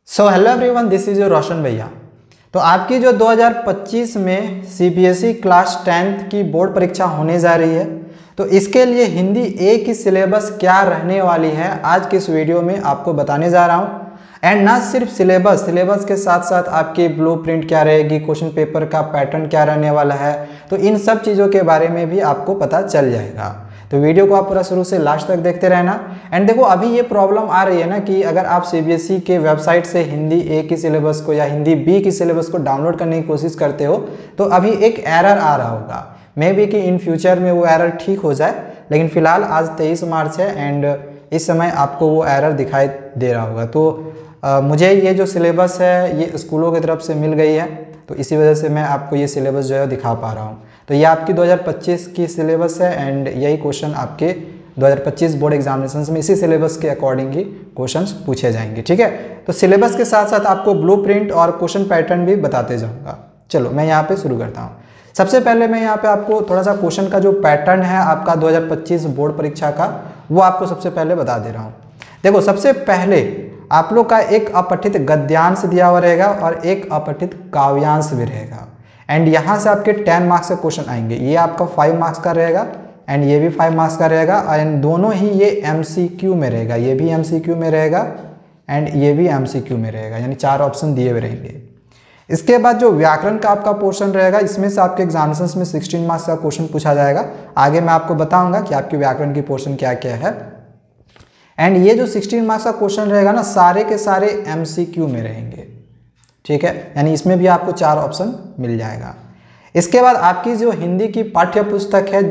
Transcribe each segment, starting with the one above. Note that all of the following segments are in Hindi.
So hello everyone, this is your Roshan भैया। तो आपकी जो 2025 में सीबीएसई क्लास 10th की बोर्ड परीक्षा होने जा रही है, तो इसके लिए हिंदी ए की सिलेबस क्या रहने वाली है आज के इस वीडियो में आपको बताने जा रहा हूँ। एंड ना सिर्फ सिलेबस के साथ साथ आपकी ब्लूप्रिंट क्या रहेगी, क्वेश्चन पेपर का पैटर्न क्या रहने वाला है, तो इन सब चीज़ों के बारे में भी आपको पता चल जाएगा। तो वीडियो को आप पूरा शुरू से लास्ट तक देखते रहना। एंड देखो, अभी ये प्रॉब्लम आ रही है ना कि अगर आप सीबीएसई के वेबसाइट से हिंदी ए की सिलेबस को या हिंदी बी की सिलेबस को डाउनलोड करने की कोशिश करते हो तो अभी एक एरर आ रहा होगा। मे बी कि इन फ्यूचर में वो एरर ठीक हो जाए, लेकिन फिलहाल आज 23 मार्च है एंड इस समय आपको वो एरर दिखाई दे रहा होगा। तो मुझे ये जो सिलेबस है ये स्कूलों की तरफ से मिल गई है, तो इसी वजह से मैं आपको ये सिलेबस जो है दिखा पा रहा हूँ। तो ये आपकी 2025 की सिलेबस है एंड यही क्वेश्चन आपके 2025 बोर्ड एग्जामिनेशंस में इसी सिलेबस के अकॉर्डिंग ही क्वेश्चंस पूछे जाएंगे। ठीक है, तो सिलेबस के साथ साथ आपको ब्लूप्रिंट और क्वेश्चन पैटर्न भी बताते जाऊँगा। चलो मैं यहाँ पे शुरू करता हूँ। सबसे पहले मैं यहाँ पे आपको थोड़ा सा क्वेश्चन का जो पैटर्न है आपका 2025 बोर्ड परीक्षा का, वो आपको सबसे पहले बता दे रहा हूँ। देखो, सबसे पहले आप लोग का एक अपठित गद्यांश दिया हुआ रहेगा और एक अपठित काव्यांश भी रहेगा। एंड यहाँ से आपके 10 मार्क्स के क्वेश्चन आएंगे। ये आपका 5 मार्क्स का रहेगा एंड ये भी 5 मार्क्स का रहेगा। एंड दोनों ही ये एमसीक्यू में रहेगा, ये भी एमसीक्यू में रहेगा एंड ये भी एमसीक्यू में रहेगा, यानी 4 ऑप्शन दिए हुए रहेंगे। इसके बाद जो व्याकरण का आपका पोर्शन रहेगा, इसमें से आपके एग्जामिनेशंस में 16 मार्क्स का क्वेश्चन पूछा जाएगा। आगे मैं आपको बताऊंगा कि आपके व्याकरण की पोर्शन क्या क्या है। एंड ये जो 16 मार्क्स का क्वेश्चन रहेगा ना, सारे के सारे एमसीक्यू में रहेंगे। ठीक है, यानी इसमें भी आपको 4 ऑप्शन मिल जाएगा। इसके बाद आपकी जो हिंदी की पाठ्य पुस्तक है,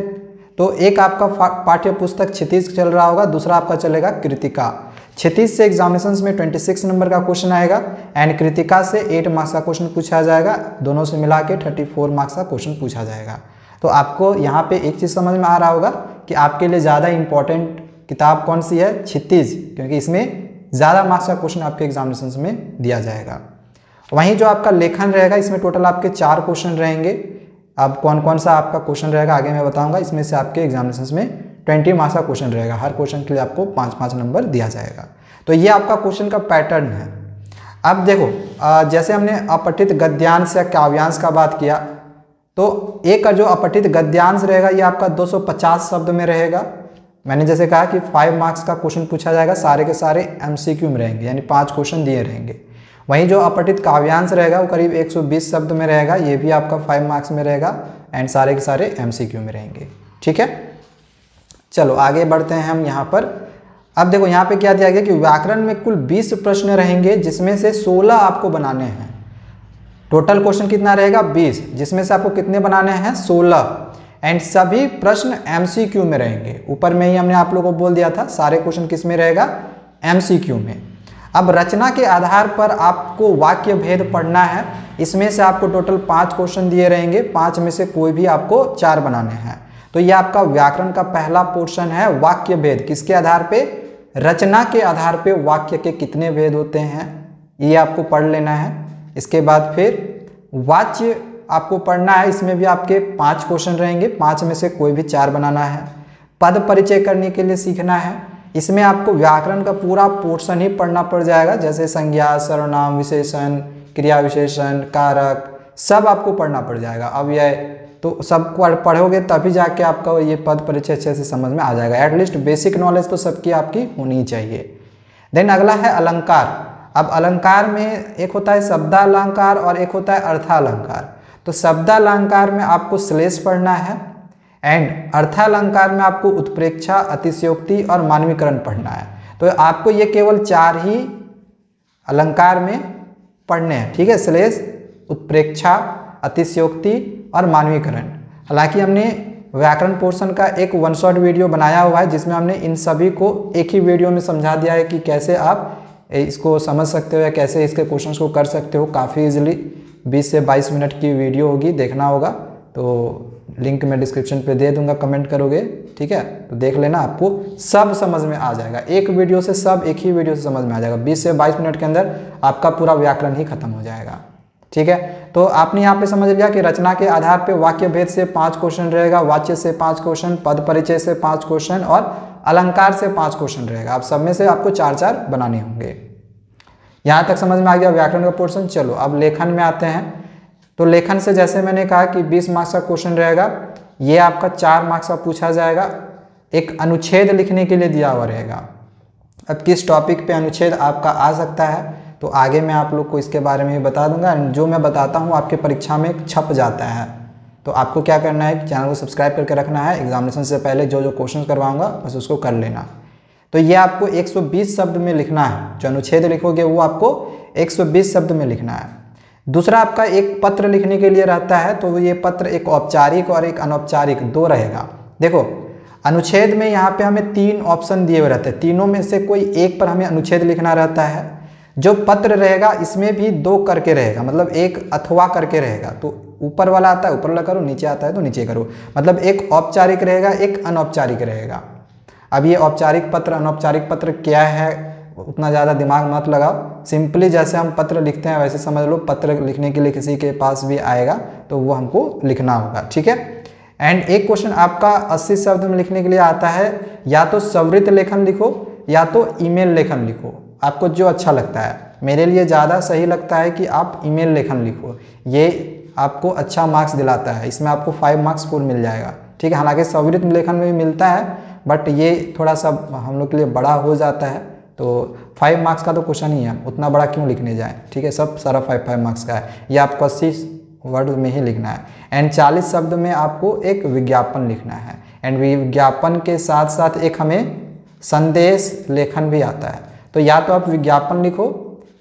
तो एक आपका पाठ्य पुस्तक क्षितिज चल रहा होगा, दूसरा आपका चलेगा कृतिका। क्षितिज से एग्जामिनेशंस में 26 नंबर का क्वेश्चन आएगा एंड कृतिका से 8 मार्क्स का क्वेश्चन पूछा जाएगा। दोनों से मिला के 34 मार्क्स का क्वेश्चन पूछा जाएगा। तो आपको यहाँ पे एक चीज़ समझ में आ रहा होगा कि आपके लिए ज़्यादा इंपॉर्टेंट किताब कौन सी है, क्षितिज, क्योंकि इसमें ज़्यादा मार्क्स का क्वेश्चन आपके एग्जामिनेशंस में दिया जाएगा। वहीं जो आपका लेखन रहेगा, इसमें टोटल आपके 4 क्वेश्चन रहेंगे। अब कौन कौन सा आपका क्वेश्चन रहेगा आगे मैं बताऊंगा। इसमें से आपके एग्जामिनेशंस में 20 मार्क्स का क्वेश्चन रहेगा। हर क्वेश्चन के लिए आपको 5-5 नंबर दिया जाएगा। तो ये आपका क्वेश्चन का पैटर्न है। अब देखो, जैसे हमने अपठित गद्यांश या काव्यांश का बात किया, तो एक का जो अपठित गद्यांश रहेगा ये आपका 250 शब्द में रहेगा। मैंने जैसे कहा कि 5 मार्क्स का क्वेश्चन पूछा जाएगा, सारे के सारे एमसीक्यू में रहेंगे, यानी 5 क्वेश्चन दिए रहेंगे। वहीं जो अपठित काव्यांश रहेगा वो करीब 120 शब्द में रहेगा, ये भी आपका 5 मार्क्स में रहेगा एंड सारे के सारे एमसीक्यू में रहेंगे। ठीक है, चलो आगे बढ़ते हैं हम यहाँ पर। अब देखो यहाँ पे क्या दिया गया कि व्याकरण में कुल 20 प्रश्न रहेंगे, जिसमें से 16 आपको बनाने हैं। टोटल क्वेश्चन कितना रहेगा, 20, जिसमें से आपको कितने बनाने हैं, 16। एंड सभी प्रश्न एमसीक्यू में रहेंगे। ऊपर में ही हमने आप लोगों को बोल दिया था सारे क्वेश्चन किस में रहेगा, एमसीक्यू में। अब रचना के आधार पर आपको वाक्य भेद पढ़ना है। इसमें से आपको टोटल 5 क्वेश्चन दिए रहेंगे, 5 में से कोई भी आपको 4 बनाने हैं। तो ये आपका व्याकरण का पहला पोर्शन है, वाक्य भेद। किसके आधार पे, रचना के आधार पे वाक्य के कितने भेद होते हैं, ये आपको पढ़ लेना है। इसके बाद फिर वाच्य आपको पढ़ना है, इसमें भी आपके 5 क्वेश्चन रहेंगे, 5 में से कोई भी 4 बनाना है। पद परिचय करने के लिए सीखना है, इसमें आपको व्याकरण का पूरा पोर्शन ही पढ़ना पड़ जाएगा, जैसे संज्ञा, सर्वनाम, विशेषण, क्रिया विशेषण, कारक, सब आपको पढ़ना पड़ जाएगा। अब यह तो सब पढ़ोगे तभी जाके आपका ये पद परिचय अच्छे से समझ में आ जाएगा। एटलीस्ट बेसिक नॉलेज तो सबकी आपकी होनी ही चाहिए। देन अगला है अलंकार। अब अलंकार में एक होता है शब्दालंकार और एक होता है अर्थालंकार। तो शब्दालंकार में आपको श्लेष पढ़ना है एंड अर्थालंकार में आपको उत्प्रेक्षा, अतिशयोक्ति और मानवीकरण पढ़ना है। तो आपको ये केवल 4 ही अलंकार में पढ़ने हैं। ठीक है, श्लेष, उत्प्रेक्षा, अतिशयोक्ति और मानवीकरण। हालांकि हमने व्याकरण पोर्शन का एक 1 शॉट वीडियो बनाया हुआ है, जिसमें हमने इन सभी को एक ही वीडियो में समझा दिया है कि कैसे आप इसको समझ सकते हो या कैसे इसके क्वेश्चंस को कर सकते हो। काफ़ी इजीली 20 से 22 मिनट की वीडियो होगी, देखना होगा। तो लिंक मैं डिस्क्रिप्शन पे दे दूंगा, कमेंट करोगे, ठीक है, तो देख लेना, आपको सब समझ में आ जाएगा। एक वीडियो से सब एक ही वीडियो से समझ में आ जाएगा। 20 से 22 मिनट के अंदर आपका पूरा व्याकरण ही खत्म हो जाएगा। ठीक है, तो आपने यहाँ पे समझ लिया कि रचना के आधार पे वाक्य भेद से 5 क्वेश्चन रहेगा, वाच्य से 5 क्वेश्चन, पद परिचय से 5 क्वेश्चन और अलंकार से 5 क्वेश्चन रहेगा। आप सब में से आपको 4-4 बनाने होंगे। यहाँ तक समझ में आ गया व्याकरण का पोर्शन। चलो अब लेखन में आते हैं। तो लेखन से जैसे मैंने कहा कि 20 मार्क्स का क्वेश्चन रहेगा, ये आपका 4 मार्क्स का पूछा जाएगा, एक अनुच्छेद लिखने के लिए दिया हुआ रहेगा। अब किस टॉपिक पे अनुच्छेद आपका आ सकता है तो आगे मैं आप लोग को इसके बारे में बता दूंगा। जो मैं बताता हूँ आपके परीक्षा में छप जाता है, तो आपको क्या करना है कि चैनल को सब्सक्राइब करके रखना है। एग्जामिनेशन से पहले जो जो क्वेश्चन करवाऊंगा बस उसको कर लेना। तो ये आपको 120 शब्द में लिखना है, जो अनुच्छेद लिखोगे वो आपको 120 शब्द में लिखना है। दूसरा आपका एक पत्र लिखने के लिए रहता है, तो ये पत्र एक औपचारिक और एक अनौपचारिक दो रहेगा। देखो अनुच्छेद में यहाँ पे हमें 3 ऑप्शन दिए हुए रहते हैं, तीनों में से कोई एक पर हमें अनुच्छेद लिखना रहता है। जो पत्र रहेगा इसमें भी 2 करके रहेगा, मतलब एक अथवा करके रहेगा। तो ऊपर वाला आता है ऊपर वाला करो, नीचे आता है तो नीचे करो, मतलब एक औपचारिक रहेगा एक अनौपचारिक रहेगा। अब ये औपचारिक पत्र अनौपचारिक पत्र क्या है उतना ज़्यादा दिमाग मत लगाओ, सिंपली जैसे हम पत्र लिखते हैं वैसे समझ लो। पत्र लिखने के लिए किसी के पास भी आएगा तो वो हमको लिखना होगा, ठीक है। एंड एक क्वेश्चन आपका 80 शब्द में लिखने के लिए आता है, या तो संवृत लेखन लिखो या तो ईमेल लेखन लिखो, आपको जो अच्छा लगता है। मेरे लिए ज़्यादा सही लगता है कि आप ईमेल लेखन लिखो, ये आपको अच्छा मार्क्स दिलाता है, इसमें आपको 5 मार्क्स फुल मिल जाएगा, ठीक है। हालांकि संवृत लेखन में भी मिलता है बट ये थोड़ा सा हम लोग के लिए बड़ा हो जाता है, तो 5 मार्क्स का तो क्वेश्चन ही है, उतना बड़ा क्यों लिखने जाएं, ठीक है। सब सारा 5 मार्क्स का है, ये आपको 80 वर्ड में ही लिखना है। एंड 40 शब्द में आपको एक विज्ञापन लिखना है। एंड विज्ञापन के साथ साथ एक हमें संदेश लेखन भी आता है, तो या तो आप विज्ञापन लिखो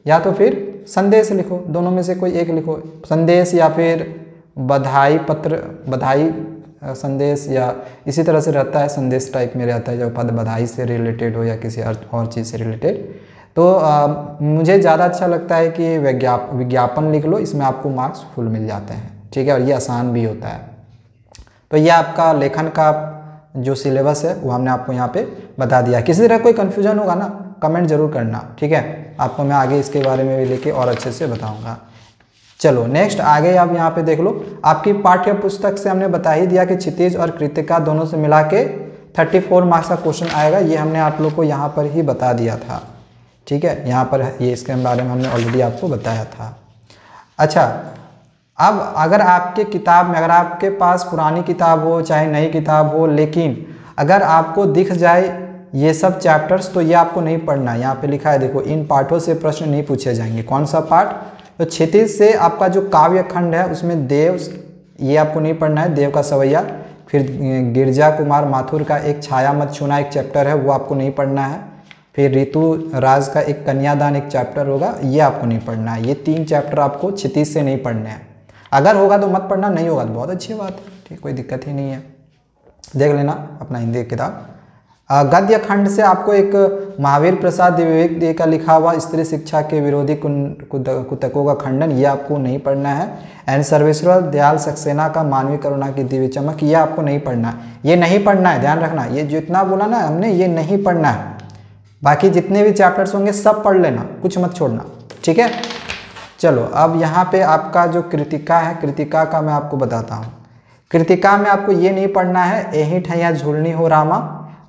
या तो फिर संदेश लिखो, दोनों में से कोई एक लिखो। संदेश या फिर बधाई पत्र, बधाई संदेश या इसी तरह से रहता है, संदेश टाइप में रहता है, जो पद बधाई से रिलेटेड हो या किसी और चीज़ से रिलेटेड। तो मुझे ज़्यादा अच्छा लगता है कि विज्ञापन लिख लो, इसमें आपको मार्क्स फुल मिल जाते हैं, ठीक है, और ये आसान भी होता है। तो ये आपका लेखन का जो सिलेबस है वो हमने आपको यहाँ पे बता दिया। किसी तरह कोई कन्फ्यूजन होगा ना कमेंट जरूर करना, ठीक है, आपको मैं आगे इसके बारे में भी लेके और अच्छे से बताऊँगा। चलो नेक्स्ट आगे आप यहाँ पे देख लो, आपकी पाठ्य पुस्तक से हमने बता ही दिया कि क्षितिज और कृतिका दोनों से मिला के 34 मार्क्स का क्वेश्चन आएगा, ये हमने आप लोग को यहाँ पर ही बता दिया था, ठीक है। यहाँ पर ये इसके बारे में हमने ऑलरेडी आपको बताया था। अच्छा, अब अगर आपके किताब में, अगर आपके पास पुरानी किताब हो चाहे नई किताब हो, लेकिन अगर आपको दिख जाए ये सब चैप्टर्स तो ये आपको नहीं पढ़ना। यहाँ पे लिखा है देखो, इन पाठों से प्रश्न नहीं पूछे जाएंगे। कौन सा पाठ? तो क्षितिज से आपका जो काव्य खंड है उसमें देव, ये आपको नहीं पढ़ना है, देव का सवैया। फिर गिरजा कुमार माथुर का एक छाया मत छूना एक चैप्टर है, वो आपको नहीं पढ़ना है। फिर ऋतु राज का एक कन्यादान एक चैप्टर होगा, ये आपको नहीं पढ़ना है। ये 3 चैप्टर आपको क्षितिज से नहीं पढ़ने हैं। अगर होगा तो मत पढ़ना, नहीं होगा तो बहुत अच्छी बात है, ठीक, कोई दिक्कत ही नहीं है, देख लेना अपना हिंदी की किताब। गद्य खंड से आपको एक महावीर प्रसाद द्विवेदी का लिखा हुआ स्त्री शिक्षा के विरोधी कुतकों का खंडन, ये आपको नहीं पढ़ना है। एंड सर्वेश्वर दयाल सक्सेना का मानवीय करुणा की दिव्य चमक, ये आपको नहीं पढ़ना है। ये नहीं पढ़ना है, ध्यान रखना, ये जितना बोला ना हमने ये नहीं पढ़ना है। बाकी जितने भी चैप्टर्स होंगे सब पढ़ लेना, कुछ मत छोड़ना, ठीक है। चलो अब यहाँ पे आपका जो कृतिका है, कृतिका का मैं आपको बताता हूँ। कृतिका में आपको ये नहीं पढ़ना है, एही ठैया झूलनी हो रामा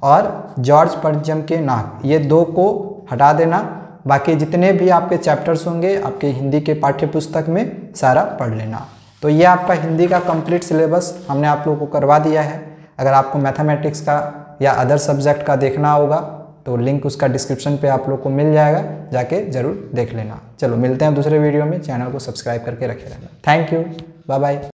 और जॉर्ज पंचम के नाक, ये 2 को हटा देना। बाकी जितने भी आपके चैप्टर्स होंगे आपके हिंदी के पाठ्य पुस्तक में सारा पढ़ लेना। तो ये आपका हिंदी का कंप्लीट सिलेबस हमने आप लोगों को करवा दिया है। अगर आपको मैथमेटिक्स का या अदर सब्जेक्ट का देखना होगा तो लिंक उसका डिस्क्रिप्शन पे आप लोग को मिल जाएगा, जाके जरूर देख लेना। चलो मिलते हैं दूसरे वीडियो में, चैनल को सब्सक्राइब करके रखे रहना। Thank you, bye bye.